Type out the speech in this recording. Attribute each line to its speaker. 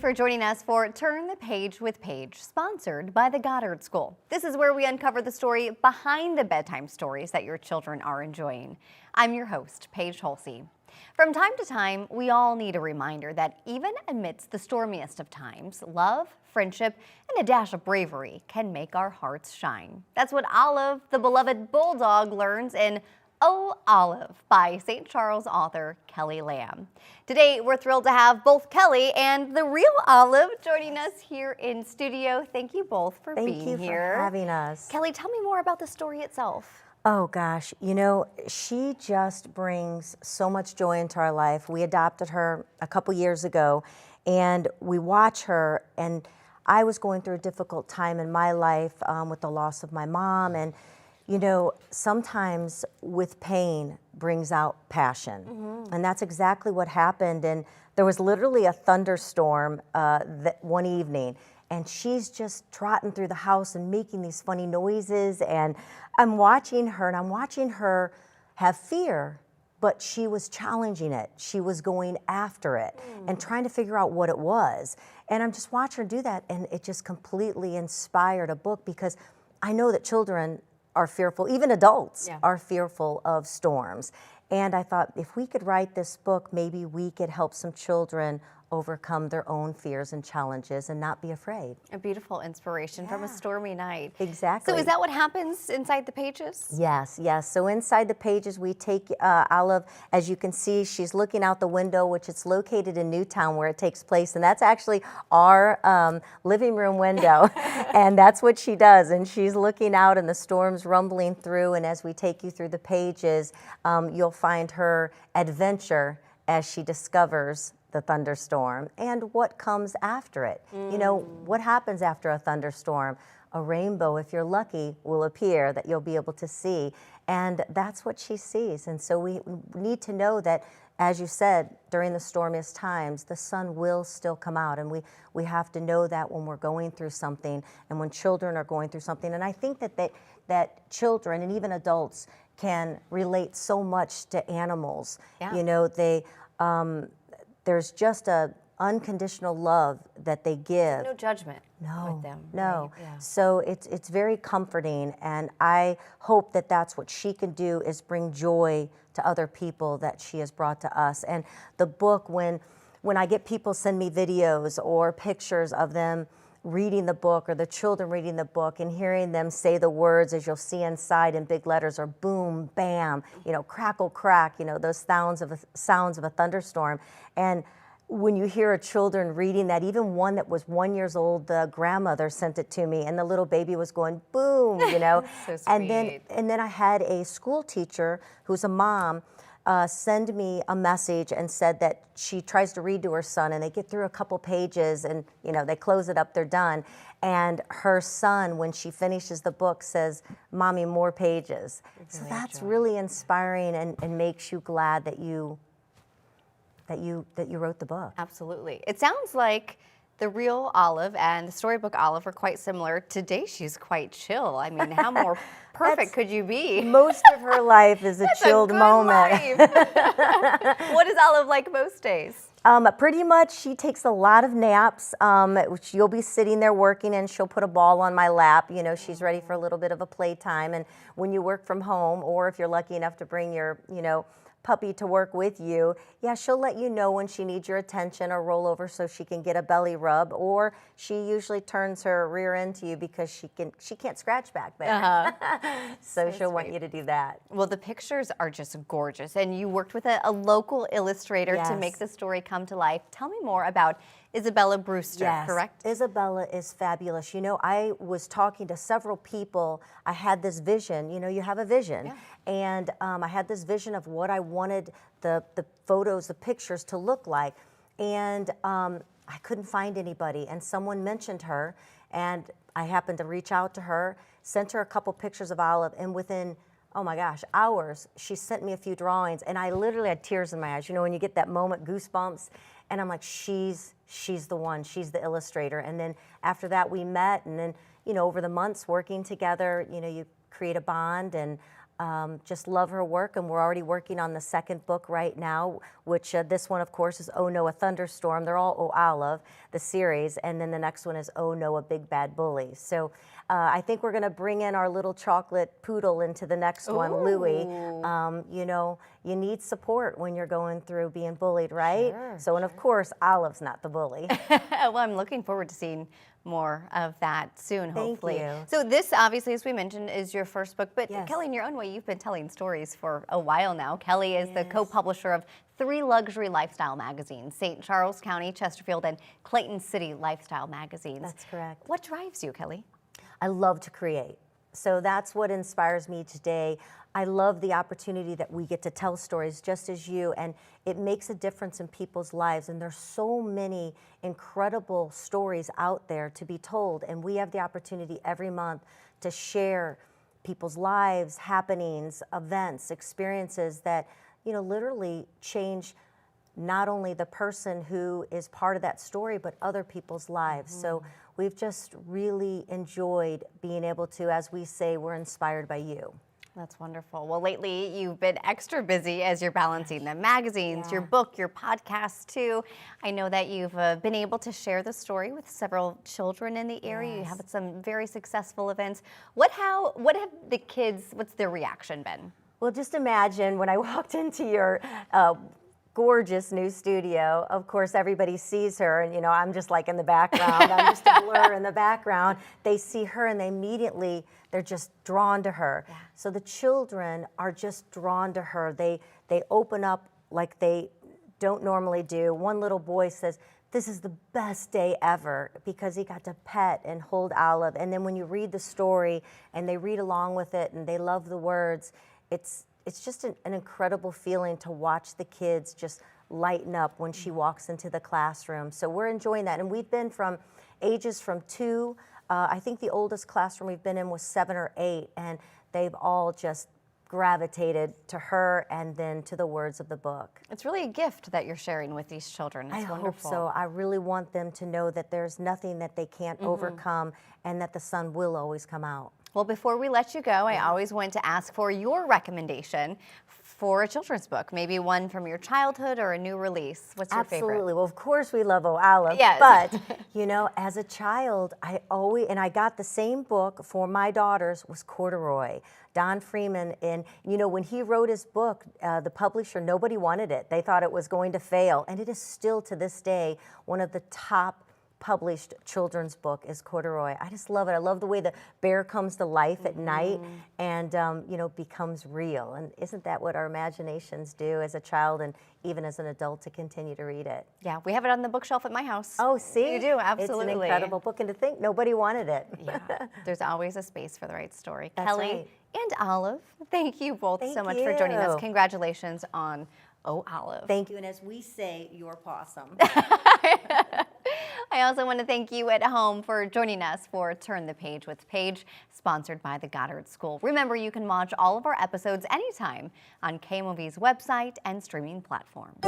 Speaker 1: for joining us for Turn the Page with Paige, sponsored by the Goddard School. This is where we uncover the story behind the bedtime stories that your children are enjoying. I'm your host, Paige Holsey. From time to time, we all need a reminder that even amidst the stormiest of times, love, friendship, and a dash of bravery can make our hearts shine. That's what Olive, the beloved bulldog, learns in Oh, Olive by St. Charles author Kelly Lamb. Today, we're thrilled to have both Kelly and the real Olive joining us here in studio. Thank you both for being here.
Speaker 2: Thank you for having us.
Speaker 1: Kelly, tell me more about the story itself.
Speaker 2: Oh gosh, you know, she just brings so much joy into our life. We adopted her a couple years ago, and we watch her, and I was going through a difficult time in my life with the loss of my mom, and you know, sometimes with pain brings out passion. And that's exactly what happened. And there was literally a thunderstorm that one evening, and she's just trotting through the house and making these funny noises. And I'm watching her, and I'm watching her have fear, but she was challenging it. She was going after it and trying to figure out what it was. And I'm just watching her do that, and it just completely inspired a book, because I know that children are fearful, even adults are fearful of storms. And I thought, if we could write this book, maybe we could help some children overcome their own fears and challenges and not be afraid.
Speaker 1: A beautiful inspiration from a stormy night.
Speaker 2: Exactly.
Speaker 1: So is that what happens inside the pages?
Speaker 2: Yes, yes. So inside the pages, we take Olive, as you can see, she's looking out the window, which it's located in Newtown where it takes place. And that's actually our living room window. And that's what she does. And she's looking out, and the storm's rumbling through. And as we take you through the pages, you'll find her adventure as she discovers the thunderstorm and what comes after it. You know, what happens after a thunderstorm? A rainbow, if you're lucky, will appear that you'll be able to see. And that's what she sees. And so we need to know that, as you said, during the stormiest times, the sun will still come out. And we have to know that when we're going through something and when children are going through something. And I think that children and even adults can relate so much to animals. You know, there's just a unconditional love that they give.
Speaker 1: No judgment with them.
Speaker 2: No.
Speaker 1: Right? Yeah.
Speaker 2: So it's very comforting, and I hope that that's what she can do, is bring joy to other people that she has brought to us. And the book, when I get people send me videos or pictures of them reading the book, or the children reading the book, and hearing them say the words, as you'll see inside in big letters, or boom, bam, you know, crackle, crack, you know, those sounds of a thunderstorm. And when you hear a children reading that, even one that was 1 year old, the grandmother sent it to me, and the little baby was going boom, you know.
Speaker 1: So sweet.
Speaker 2: And then I had a school teacher who's a mom send me a message and said that she tries to read to her son, and they get through a couple pages, and you know, they close it up, they're done. And her son, when she finishes the book, says, "Mommy, more pages." So that's really inspiring, and makes you glad that you wrote the book.
Speaker 1: Absolutely. It sounds like the real Olive and the storybook Olive are quite similar. Today she's quite chill. I mean, how more perfect could you be?
Speaker 2: Most of her life is a chilled moment.
Speaker 1: What is Olive like most days?
Speaker 2: Pretty much, she takes a lot of naps, which you'll be sitting there working, and she'll put a ball on my lap. You know, she's ready for a little bit of a playtime. And when you work from home, or if you're lucky enough to bring your, you know, puppy to work with you, yeah, she'll let you know when she needs your attention, or roll over so she can get a belly rub, or she usually turns her rear end to you because she can't scratch back there. So she'll want you to do that.
Speaker 1: Well, the pictures are just gorgeous, and you worked with a local illustrator to make the story come to life. Tell me more about Isabella Brewster, correct?
Speaker 2: Isabella is fabulous. You know, I was talking to several people. I had this vision. You know, you have a vision. And I had this vision of what I wanted the photos, the pictures to look like. And I couldn't find anybody. And someone mentioned her, and I happened to reach out to her, sent her a couple pictures of Olive, and within, oh my gosh, hours, she sent me a few drawings. And I literally had tears in my eyes. You know, when you get that moment, goosebumps. And I'm like, she's the one, she's the illustrator. And then after that we met, and then, you know, over the months working together, you know, you create a bond, and Just love her work, and we're already working on the second book right now, which this one, of course, is Oh No, a Thunderstorm. They're all Oh Olive, the series, and then the next one is Oh No, a Big Bad Bully. So I think we're going to bring in our little chocolate poodle into the next one, Louie. You know, you need support when you're going through being bullied, right?
Speaker 1: Sure,
Speaker 2: so, and of course, Olive's not the bully.
Speaker 1: Well, I'm looking forward to seeing more of that soon, hopefully.
Speaker 2: Thank you.
Speaker 1: So this, obviously, as we mentioned, is your first book, but
Speaker 2: Yes.
Speaker 1: Kelly, in your own way, you've been telling stories for a while now. Kelly is the
Speaker 2: Yes.
Speaker 1: co-publisher of 3 luxury lifestyle magazines, St. Charles County, Chesterfield, and Clayton City Lifestyle magazines.
Speaker 2: That's correct.
Speaker 1: What drives you, Kelly?
Speaker 2: I love to create. So that's what inspires me today. I love the opportunity that we get to tell stories just as you, and it makes a difference in people's lives. And there's so many incredible stories out there to be told, and we have the opportunity every month to share people's lives, happenings, events, experiences that, you know, literally change not only the person who is part of that story, but other people's lives. So we've just really enjoyed being able to, as we say, we're inspired by you.
Speaker 1: That's wonderful. Well, lately you've been extra busy as you're balancing the magazines, your book, your podcast too. I know that you've been able to share the story with several children in the area. You have some very successful events. What have the kids, what's their reaction been?
Speaker 2: Well, just imagine when I walked into your gorgeous new studio. Of course, everybody sees her, and you know, I'm just like in the background. I'm just a blur in the background. They see her, and they're just drawn to her.
Speaker 1: Yeah.
Speaker 2: So the children are just drawn to her. They open up like they don't normally do. One little boy says, "This is the best day ever," because he got to pet and hold Olive. And then when you read the story and they read along with it and they love the words, it's just an incredible feeling to watch the kids just lighten up when she walks into the classroom. So we're enjoying that. And we've been from ages from 2, I think the oldest classroom we've been in was 7 or 8, and they've all just gravitated to her and then to the words of the book.
Speaker 1: It's really a gift that you're sharing with these children. It's wonderful.
Speaker 2: I hope so. I really want them to know that there's nothing that they can't overcome, and that the sun will always come out.
Speaker 1: Well, before we let you go, I always want to ask for your recommendation for a children's book, maybe one from your childhood or a new release. What's your favorite?
Speaker 2: Absolutely. Well, of course we love Oh Olive.
Speaker 1: Yes.
Speaker 2: But, you know, as a child, I got the same book for my daughters, was Corduroy. Don Freeman, and you know, when he wrote his book, the publisher, nobody wanted it. They thought it was going to fail. And it is still to this day one of the top published children's book is Corduroy. I just love it. I love the way the bear comes to life at night and you know, becomes real. And isn't that what our imaginations do as a child and even as an adult, to continue to read it?
Speaker 1: Yeah, we have it on the bookshelf at my house.
Speaker 2: Oh, see?
Speaker 1: You do, absolutely.
Speaker 2: It's an incredible book, and to think nobody wanted it.
Speaker 1: Yeah, there's always a space for the right story.
Speaker 2: That's
Speaker 1: Kelly
Speaker 2: right.
Speaker 1: and Olive, thank you both
Speaker 2: Thank
Speaker 1: so much for joining us.
Speaker 2: you.
Speaker 1: Congratulations on Oh Olive.
Speaker 2: Thank you, and as we say, you're possum.
Speaker 1: I also want to thank you at home for joining us for Turn the Page with Paige, sponsored by the Goddard School. Remember, you can watch all of our episodes anytime on KMOV's website and streaming platforms.